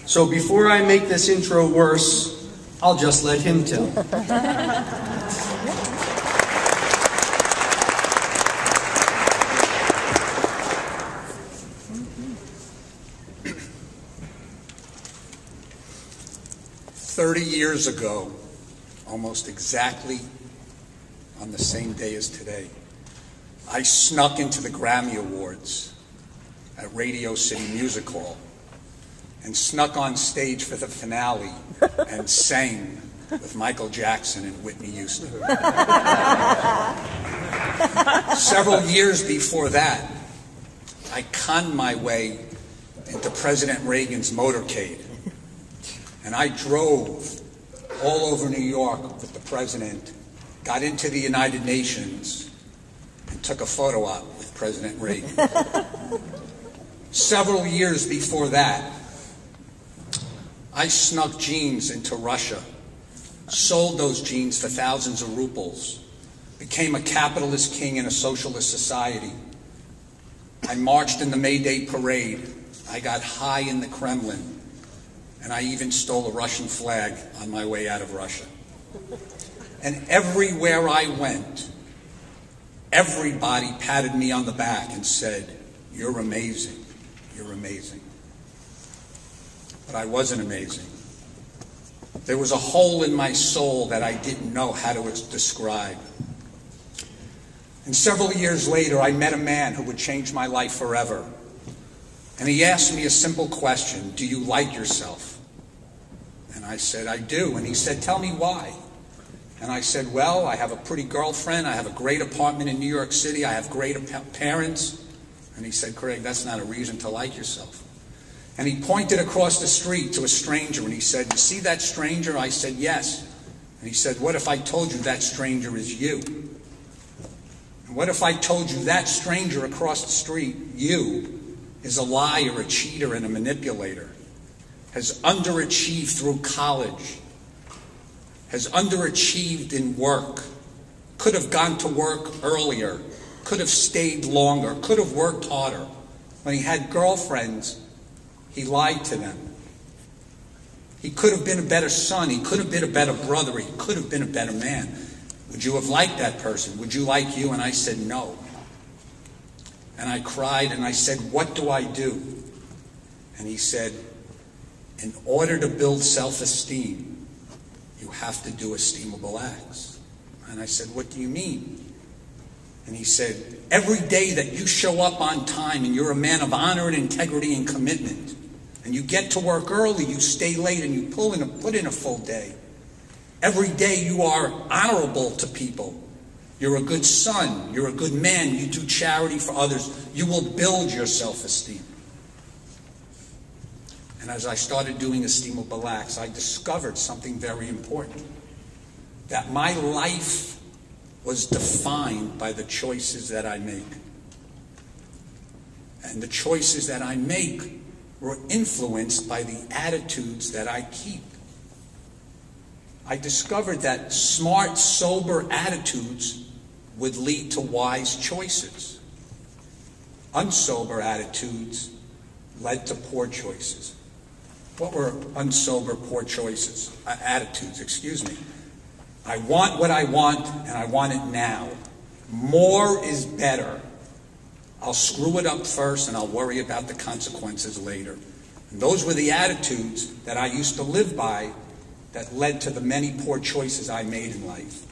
So before I make this intro worse, I'll just let him tell. 30 years ago, almost exactly on the same day as today, I snuck into the Grammy Awards at Radio City Music Hall and snuck on stage for the finale and sang with Michael Jackson and Whitney Houston. Several years before that, I conned my way into President Reagan's motorcade, and I drove all over New York with the president, got into the United Nations, and took a photo op with President Reagan. Several years before that, I snuck jeans into Russia, sold those jeans for thousands of rubles, became a capitalist king in a socialist society. I marched in the May Day parade. I got high in the Kremlin, and I even stole a Russian flag on my way out of Russia. And everywhere I went, everybody patted me on the back and said, "You're amazing, you're amazing." But I wasn't amazing. There was a hole in my soul that I didn't know how to describe. And several years later, I met a man who would change my life forever. And he asked me a simple question: "Do you like yourself?" And I said, "I do." And he said, "Tell me why." And I said, "Well, I have a pretty girlfriend, I have a great apartment in New York City, I have great parents." And he said, "Craig, that's not a reason to like yourself." And he pointed across the street to a stranger and he said, "You see that stranger?" I said, "Yes." And he said, "What if I told you that stranger is you? And what if I told you that stranger across the street, you, is a liar, a cheater, and a manipulator, has underachieved through college, has underachieved in work, could have gone to work earlier, could have stayed longer, could have worked harder. When he had girlfriends, he lied to them. He could have been a better son. He could have been a better brother. He could have been a better man. Would you have liked that person? Would you like you?" And I said, "No." And I cried and I said, "What do I do?" And he said, "In order to build self-esteem, you have to do esteemable acts." And I said, "What do you mean?" And he said, "Every day that you show up on time and you're a man of honor and integrity and commitment, and you get to work early, you stay late, and you put in a full day. Every day you are honorable to people. You're a good son. You're a good man. You do charity for others. You will build your self-esteem." And as I started doing esteemable acts, I discovered something very important: that my life was defined by the choices that I make. And the choices that I make were influenced by the attitudes that I keep. I discovered that smart, sober attitudes would lead to wise choices. Unsober attitudes led to poor choices. What were unsober, poor choices? Attitudes, excuse me. I want what I want, and I want it now. More is better. I'll screw it up first, and I'll worry about the consequences later. And those were the attitudes that I used to live by that led to the many poor choices I made in life.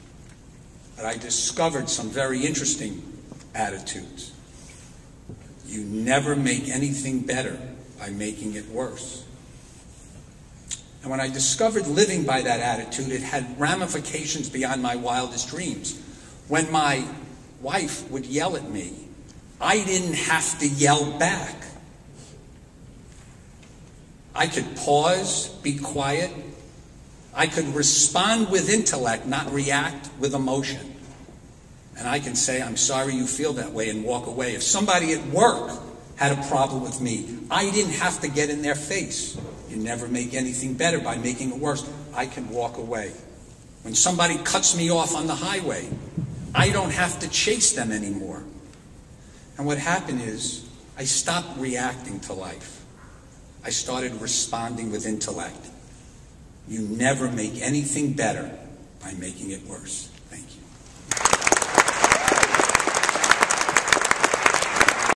But I discovered some very interesting attitudes. You never make anything better by making it worse. And when I discovered living by that attitude, it had ramifications beyond my wildest dreams. When my wife would yell at me, I didn't have to yell back. I could pause, be quiet. I could respond with intellect, not react with emotion. And I can say, "I'm sorry you feel that way," and walk away. If somebody at work had a problem with me, I didn't have to get in their face. You never make anything better by making it worse. I can walk away. When somebody cuts me off on the highway, I don't have to chase them anymore. And what happened is, I stopped reacting to life. I started responding with intellect. You never make anything better by making it worse.